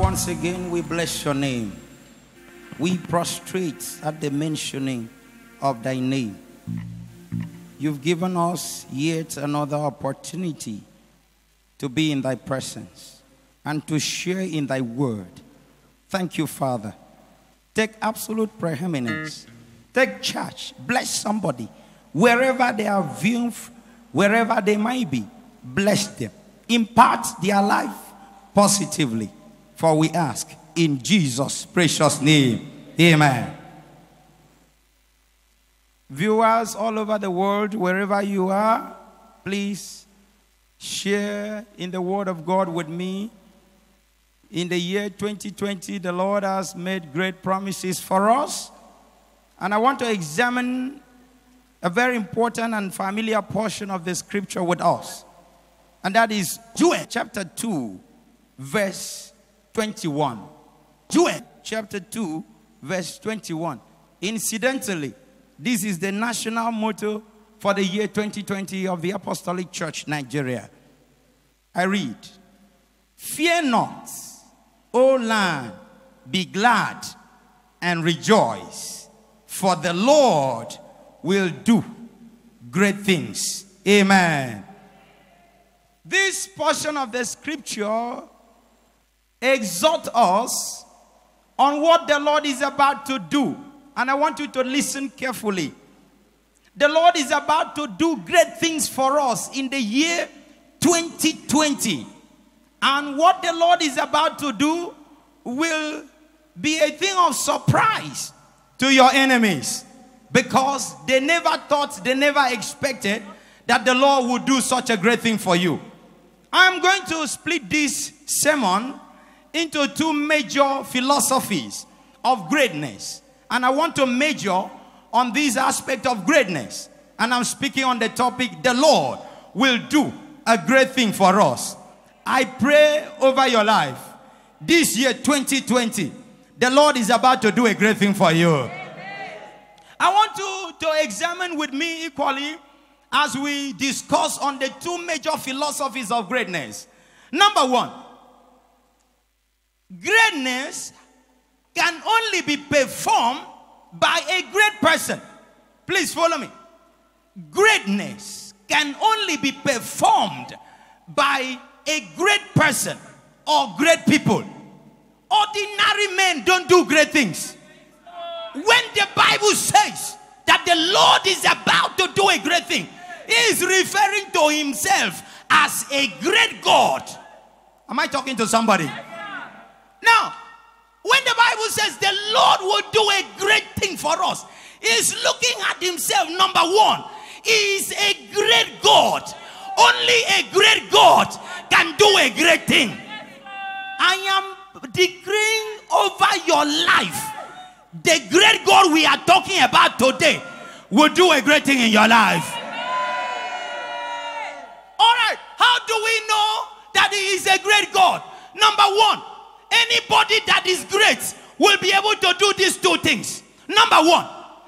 once again, we bless your name. We prostrate at the mentioning of thy name. You've given us yet another opportunity to be in thy presence and to share in thy word. Thank you, Father. Take absolute preeminence. Take charge. Bless somebody. Wherever they are viewing, wherever they might be, bless them. Impart their life positively. For we ask in Jesus' precious name. Amen. Viewers all over the world, wherever you are, please share in the word of God with me. In the year 2020, the Lord has made great promises for us. And I want to examine a very important and familiar portion of the scripture with us. And that is Joel chapter 2, verse 21. Joel chapter 2, verse 21. Incidentally, this is the national motto for the year 2020 of the Apostolic Church, Nigeria. I read, "Fear not, O land, be glad and rejoice, for the Lord will do great things." Amen. This portion of the scripture exhorts us on what the Lord is about to do. And I want you to listen carefully. The Lord is about to do great things for us in the year 2020. And what the Lord is about to do will be a thing of surprise to your enemies. Because they never thought, they never expected that the Lord would do such a great thing for you. I'm going to split this sermon into two major philosophies of greatness. And I want to major on this aspect of greatness. And I'm speaking on the topic, the Lord will do a great thing for us. I pray over your life. This year, 2020, the Lord is about to do a great thing for you. I want you to examine with me equally as we discuss on the two major philosophies of greatness. Number one, greatness can only be performed by a great person. Please follow me. Greatness can only be performed by a great person or great people. Ordinary men don't do great things. When the Bible says that the Lord is about to do a great thing, he is referring to himself as a great God. Am I talking to somebody? Now, when the Bible says the Lord will do a great thing for us, he's looking at himself. Number one, he is a great God. Only a great God can do a great thing. I am decreeing over your life, the great God we are talking about today will do a great thing in your life. All right, how do we know that he is a great God? Number one, anybody that is great will be able to do these two things. Number one,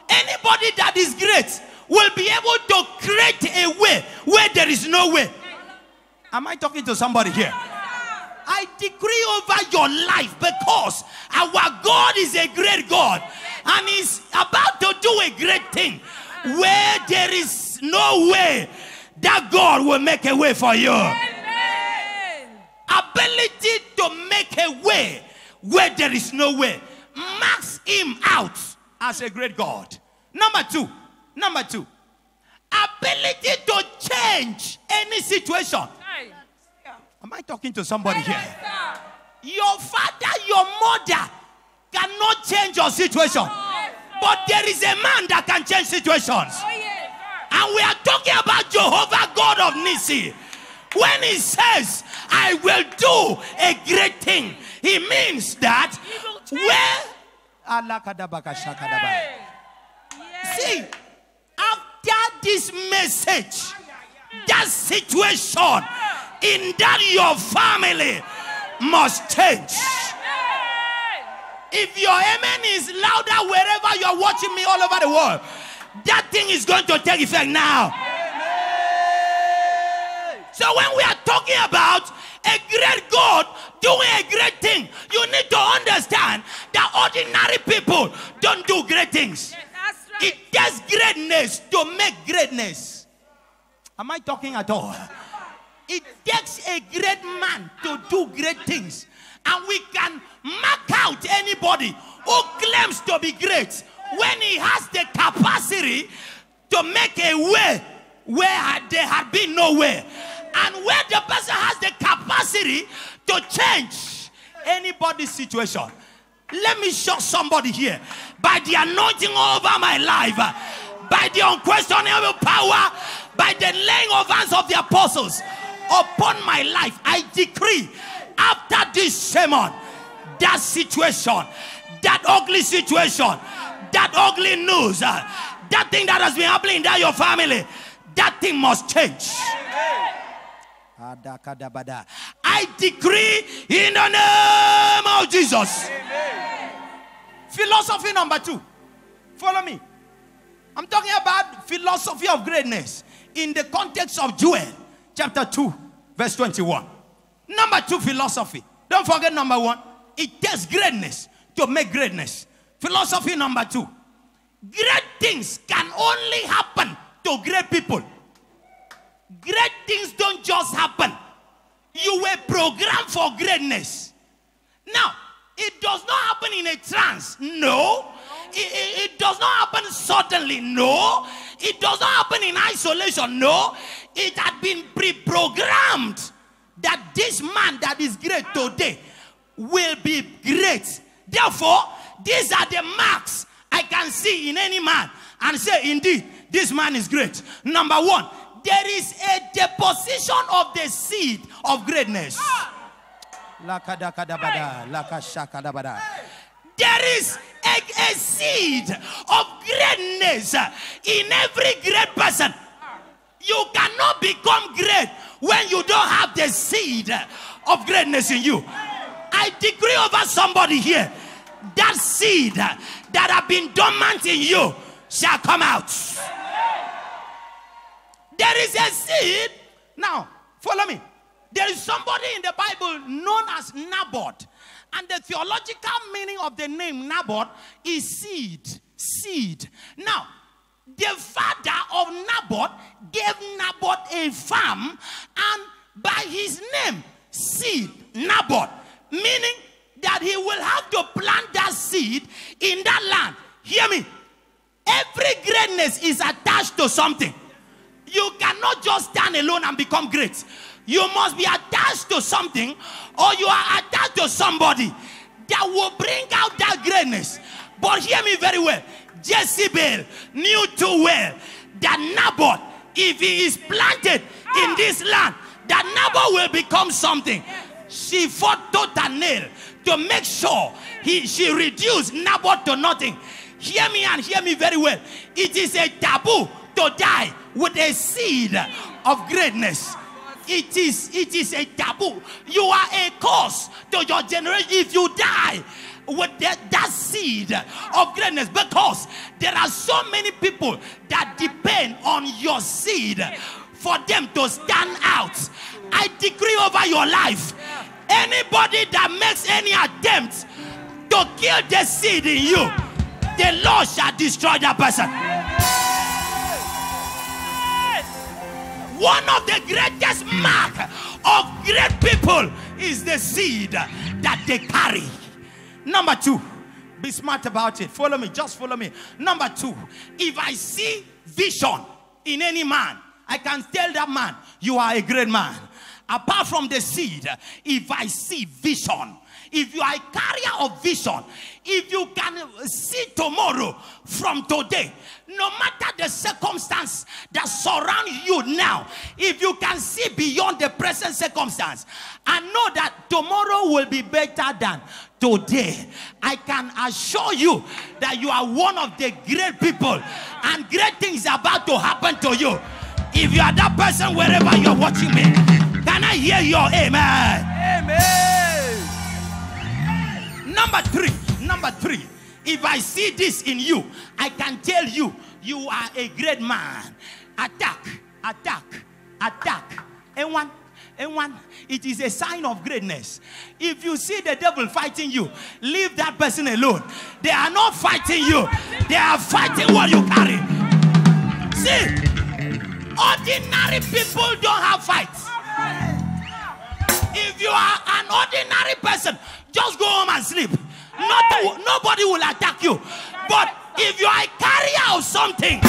anybody that is great will be able to create a way where there is no way. Am I talking to somebody here? I decree over your life, because our God is a great God and he's about to do a great thing where there is no way. That God will make a way for you. Ability to make a way where there is no way marks him out as a great God. Number two, ability to change any situation. Am I talking to somebody here? Your father, your mother cannot change your situation, but there is a man that can change situations. And we are talking about Jehovah God of Nissi. When he says, I will do a great thing, he means that see, after this message, that situation in that your family must change. If your amen is louder wherever you're watching me all over the world, that thing is going to take effect now. So when we are talking about a great God doing a great thing, you Ordinary people don't do great things. It takes greatness to make greatness. Am I talking at all? It takes a great man to do great things. And we can mark out anybody who claims to be great when he has the capacity to make a way where there had been no way. And where the person has the capacity to change anybody's situation. Let me show somebody here. By the anointing over my life, by the unquestionable power, by the laying of hands of the apostles upon my life, I decree after this sermon, that situation, that ugly situation, that ugly news, that thing that has been happening in that your family, that thing must change. I decree in the name of Jesus. Philosophy number 2. Follow me. I'm talking about philosophy of greatness in the context of Joel chapter 2 verse 21. Number 2 philosophy. Don't forget number 1. It takes greatness to make greatness. Philosophy number 2. Great things can only happen to great people. Great things don't just happen. You were programmed for greatness. Now, it does not happen in a trance. No. It does not happen suddenly. No. It does not happen in isolation. No. It had been pre-programmed that this man that is great today will be great. Therefore, these are the marks I can see in any man and say, indeed, this man is great. Number 1, there is a deposition of the seed of greatness. There is a seed of greatness in every great person. You cannot become great when you don't have the seed of greatness in you. I decree over somebody here, that seed that have been dormant in you shall come out. There is a seed. Now, follow me. There is somebody in the Bible known as Naboth. And the theological meaning of the name Naboth is seed. Seed. Now, the father of Naboth gave Naboth a farm, and by his name, seed, Naboth, meaning that he will have to plant that seed in that land. Hear me. Every greatness is attached to something. You cannot just stand alone and become great. You must be attached to something, or you are attached to somebody that will bring out that greatness. But hear me very well. Jezebel knew too well that Naboth, if he is planted in this land, that Naboth will become something. She fought tooth and nail to make sure she reduced Naboth to nothing. Hear me and hear me very well. It is a taboo to die with a seed of greatness. It is a taboo. You are a curse to your generation if you die with that seed of greatness, because there are so many people that depend on your seed for them to stand out. I decree over your life, anybody that makes any attempt to kill the seed in you, the Lord shall destroy that person. One of the greatest mark of great people is the seed that they carry. Number 2, be smart about it. Follow me, just follow me. Number 2, if I see vision in any man, I can tell that man, you are a great man. Apart from the seed, if I see vision, if you are a carrier of vision, if you can see tomorrow from today, no matter the circumstance that surround you now, if you can see beyond the present circumstance and know that tomorrow will be better than today, I can assure you that you are one of the great people and great things are about to happen to you. If you are that person wherever you're watching me, can I hear your amen? Amen. Number three, if I see this in you, I can tell you, you are a great man. Attack. And one, And one, it is a sign of greatness. If you see the devil fighting you, leave that person alone. They are not fighting you. They are fighting what you carry. See, ordinary people don't have fights. If you are an ordinary person, just go home and sleep. Nobody will attack you. But if you are a carrier of something,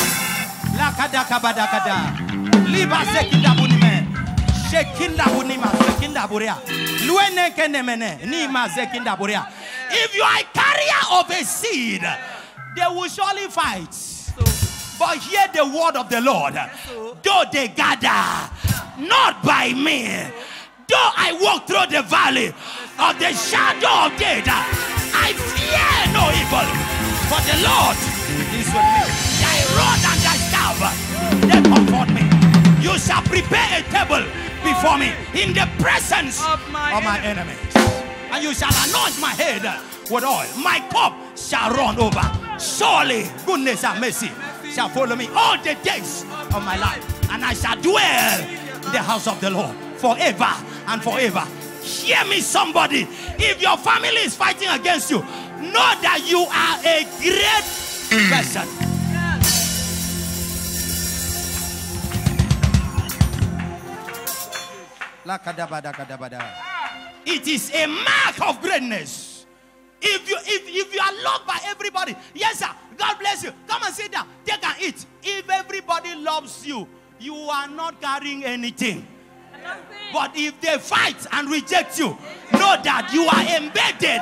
if you are a carrier of a seed, they will surely fight. But hear the word of the Lord. Though they gather, not by me. Though I walk through the valley of the shadow of death, I fear no evil. For the Lord is with me. Thy rod and thy staff, they comfort me. You shall prepare a table before me in the presence of my enemies. And you shall anoint my head with oil. My cup shall run over. Surely goodness and mercy shall follow me all the days of my life. And I shall dwell in the house of the Lord forever and forever. Hear me, somebody. If your family is fighting against you, know that you are a great person. It is a mark of greatness. If you are loved by everybody, yes sir, God bless you. Come and sit down, take and eat. If everybody loves you, you are not carrying anything. But if they fight and reject you, know that you are embedded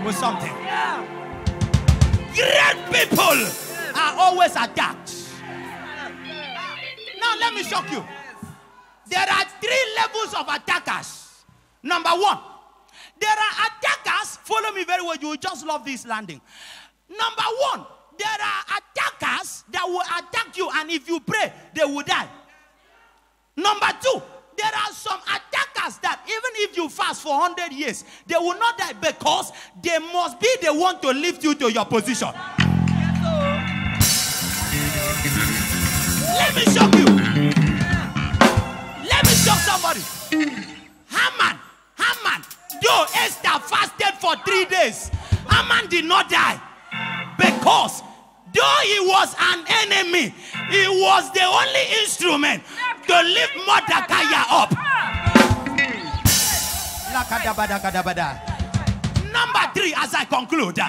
with something. Great people are always attacked. Now let me shock you. There are 3 levels of attackers. Number 1, there are attackers. Follow me very well. You will just love this landing. Number 1, there are attackers that will attack you, and if you pray, they will die. Number 2, there are some attackers that even if you fast for 100 years, they will not die because they must be the one to lift you to your position. Let me shock you. Let me shock somebody. Haman, though Esther fasted for 3 days, Haman did not die because though he was an enemy, he was the only instrument to lift Mordecai up. Number 3, as I conclude,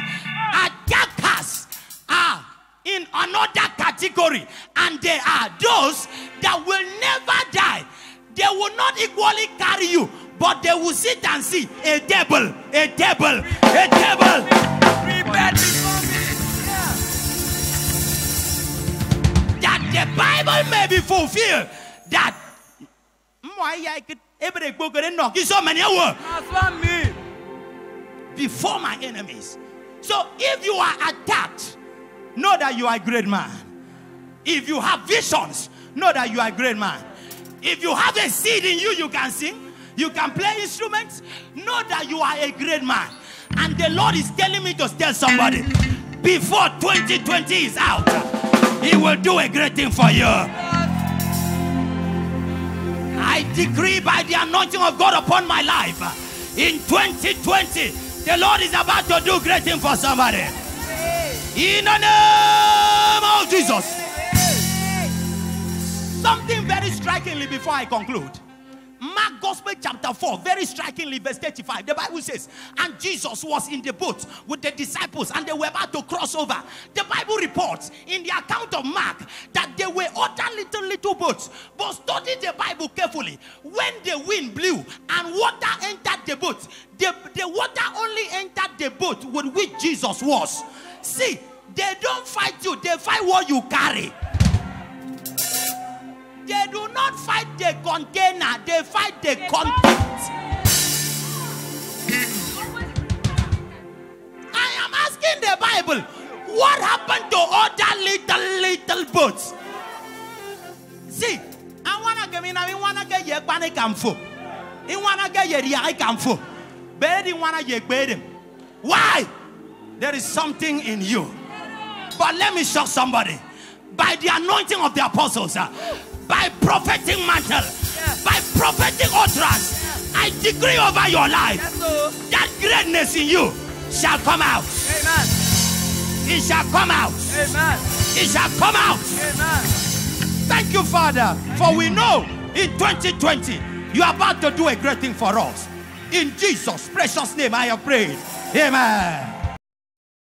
attackers are in another category, and they are those that will never die. They will not equally carry you, but they will sit and see a table. That the Bible may be fulfilled. That before my enemies. So if you are attacked, know that you are a great man. If you have visions, know that you are a great man. If you have a seed in you, you can sing, you can play instruments, know that you are a great man. And the Lord is telling me to tell somebody, before 2020 is out, He will do a great thing for you. I decree by the anointing of God upon my life, in 2020, the Lord is about to do great thing for somebody. In the name of Jesus. Something very strikingly before I conclude. Mark Gospel chapter 4, very strikingly, verse 35. The Bible says, and Jesus was in the boat with the disciples, and they were about to cross over. The Bible reports in the account of Mark that they were other little boats. But study the Bible carefully. When the wind blew and water entered the boat, the water only entered the boat with which Jesus was. See, they don't fight you, they fight what you carry. They do not fight the container, they fight the content. I am asking the Bible, what happened to other little boats? See, I wanna get your panic and fool. I wanna get your I can fool. Why? There is something in you. But let me shock somebody. By the anointing of the apostles, by prophetic mantle, By prophetic utterance, I decree over your life that greatness in you shall come out. Amen. It shall come out. Amen. It shall come out. Amen. Thank you, Father, for we know in 2020 you are about to do a great thing for us. In Jesus' precious name I have prayed. Amen.